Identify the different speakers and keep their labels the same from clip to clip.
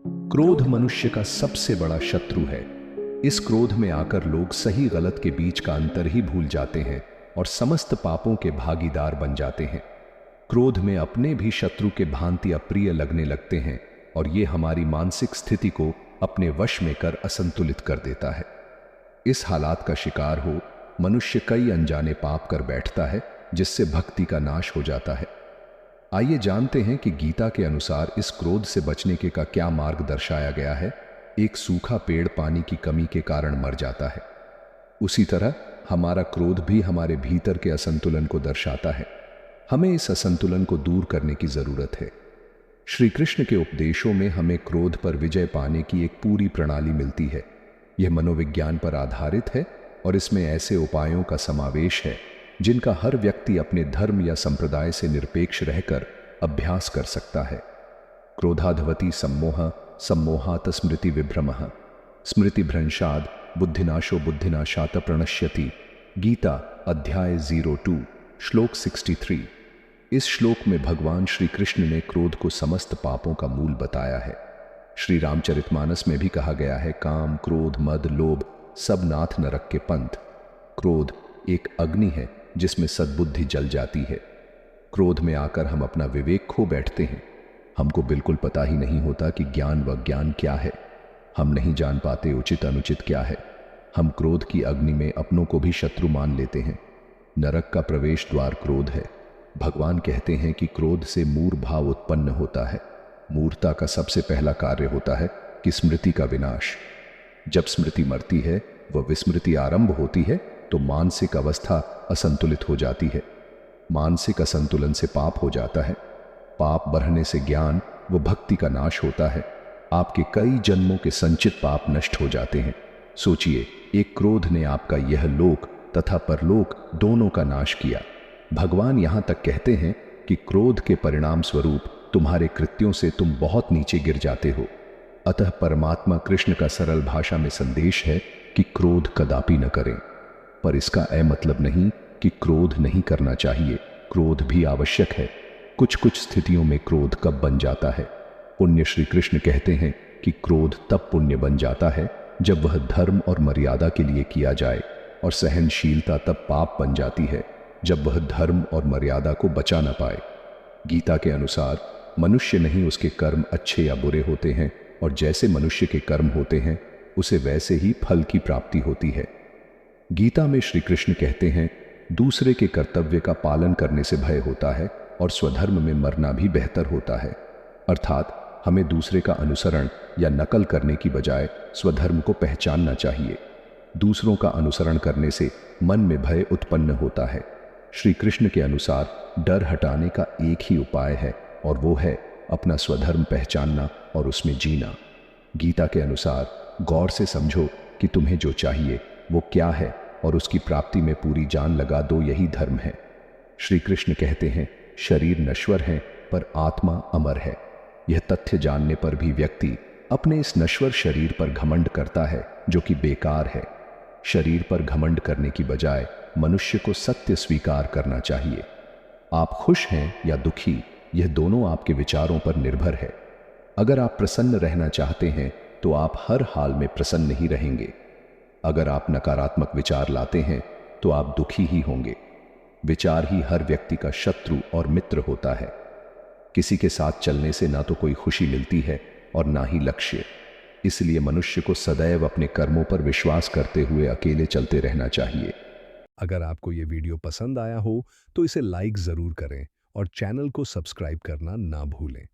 Speaker 1: क्रोध मनुष्य का सबसे बड़ा शत्रु है। इस क्रोध में आकर लोग सही गलत के बीच का अंतर ही भूल जाते हैं और समस्त पापों के भागीदार बन जाते हैं। क्रोध में अपने भी शत्रु के भांति अप्रिय लगने लगते हैं और ये हमारी मानसिक स्थिति को अपने वश में कर असंतुलित कर देता है। इस हालात का शिकार हो मनुष्य कई अनजाने पाप कर बैठता है, जिससे भक्ति का नाश हो जाता है। आइए जानते हैं कि गीता के अनुसार इस क्रोध से बचने के का क्या मार्ग दर्शाया गया है। एक सूखा पेड़ पानी की कमी के कारण मर जाता है, उसी तरह हमारा क्रोध भी हमारे भीतर के असंतुलन को दर्शाता है। हमें इस असंतुलन को दूर करने की जरूरत है। श्री कृष्ण के उपदेशों में हमें क्रोध पर विजय पाने की एक पूरी प्रणाली मिलती है। यह मनोविज्ञान पर आधारित है और इसमें ऐसे उपायों का समावेश है जिनका हर व्यक्ति अपने धर्म या संप्रदाय से निरपेक्ष रहकर अभ्यास कर सकता है। क्रोधाधवती सम्मोह सम्मोहात स्मृति विभ्रमः स्मृति भ्रंशाद बुद्धिनाशो बुद्धिनाशात प्रणश्यति। गीता अध्याय 02 श्लोक 63। इस श्लोक में भगवान श्री कृष्ण ने क्रोध को समस्त पापों का मूल बताया है। श्री रामचरितमानस में भी कहा गया है, काम क्रोध मद लोभ सब नाथ नरक के पंथ। क्रोध एक अग्नि है जिसमें सद्बुद्धि जल जाती है। क्रोध में आकर हम अपना विवेक खो बैठते हैं। हमको बिल्कुल पता ही नहीं होता कि ज्ञान व ज्ञान क्या है। हम नहीं जान पाते उचित अनुचित क्या है। हम क्रोध की अग्नि में अपनों को भी शत्रु मान लेते हैं। नरक का प्रवेश द्वार क्रोध है। भगवान कहते हैं कि क्रोध से मूढ़ भाव उत्पन्न होता है। मूर्खता का सबसे पहला कार्य होता है कि स्मृति का विनाश। जब स्मृति मरती है व विस्मृति आरंभ होती है तो मानसिक अवस्था असंतुलित हो जाती है। मानसिक असंतुलन से पाप हो जाता है। पाप बढ़ने से ज्ञान व भक्ति का नाश होता है। आपके कई जन्मों के संचित पाप नष्ट हो जाते हैं। सोचिए, एक क्रोध ने आपका यह लोक तथा परलोक दोनों का नाश किया। भगवान यहां तक कहते हैं कि क्रोध के परिणाम स्वरूप तुम्हारे कृत्यों से तुम बहुत नीचे गिर जाते हो। अतः परमात्मा कृष्ण का सरल भाषा में संदेश है कि क्रोध कदापि न करें। पर इसका मतलब नहीं कि क्रोध नहीं करना चाहिए। क्रोध भी आवश्यक है। कुछ कुछ स्थितियों में क्रोध कब बन जाता है। पुण्य श्री कृष्ण कहते हैं कि क्रोध तब पुण्य बन जाता है जब वह धर्म और मर्यादा के लिए किया जाए, और सहनशीलता तब पाप बन जाती है जब वह धर्म और मर्यादा को बचा न पाए। गीता के अनुसार मनुष्य नहीं उसके कर्म अच्छे या बुरे होते हैं, और जैसे मनुष्य के कर्म होते हैं उसे वैसे ही फल की प्राप्ति होती है। गीता में श्री कृष्ण कहते हैं, दूसरे के कर्तव्य का पालन करने से भय होता है और स्वधर्म में मरना भी बेहतर होता है। अर्थात हमें दूसरे का अनुसरण या नकल करने की बजाय स्वधर्म को पहचानना चाहिए। दूसरों का अनुसरण करने से मन में भय उत्पन्न होता है। श्री कृष्ण के अनुसार डर हटाने का एक ही उपाय है, और वो है अपना स्वधर्म पहचानना और उसमें जीना। गीता के अनुसार गौर से समझो कि तुम्हें जो चाहिए वो क्या है और उसकी प्राप्ति में पूरी जान लगा दो, यही धर्म है। श्री कृष्ण कहते हैं, शरीर नश्वर है पर आत्मा अमर है। यह तथ्य जानने पर भी व्यक्ति अपने इस नश्वर शरीर पर घमंड करता है, जो कि बेकार है। शरीर पर घमंड करने की बजाय मनुष्य को सत्य स्वीकार करना चाहिए। आप खुश हैं या दुखी, यह दोनों आपके विचारों पर निर्भर है। अगर आप प्रसन्न रहना चाहते हैं तो आप हर हाल में प्रसन्न ही रहेंगे। अगर आप नकारात्मक विचार लाते हैं तो आप दुखी ही होंगे। विचार ही हर व्यक्ति का शत्रु और मित्र होता है। किसी के साथ चलने से ना तो कोई खुशी मिलती है और ना ही लक्ष्य। इसलिए मनुष्य को सदैव अपने कर्मों पर विश्वास करते हुए अकेले चलते रहना चाहिए।
Speaker 2: अगर आपको ये वीडियो पसंद आया हो तो इसे लाइक ज़रूर करें और चैनल को सब्सक्राइब करना ना भूलें।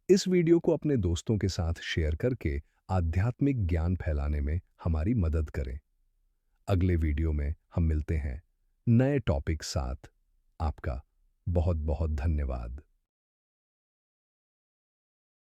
Speaker 2: इस वीडियो को अपने दोस्तों के साथ शेयर करके आध्यात्मिक ज्ञान फैलाने में हमारी मदद करें। अगले वीडियो में हम मिलते हैं नए टॉपिक साथ। आपका बहुत बहुत धन्यवाद।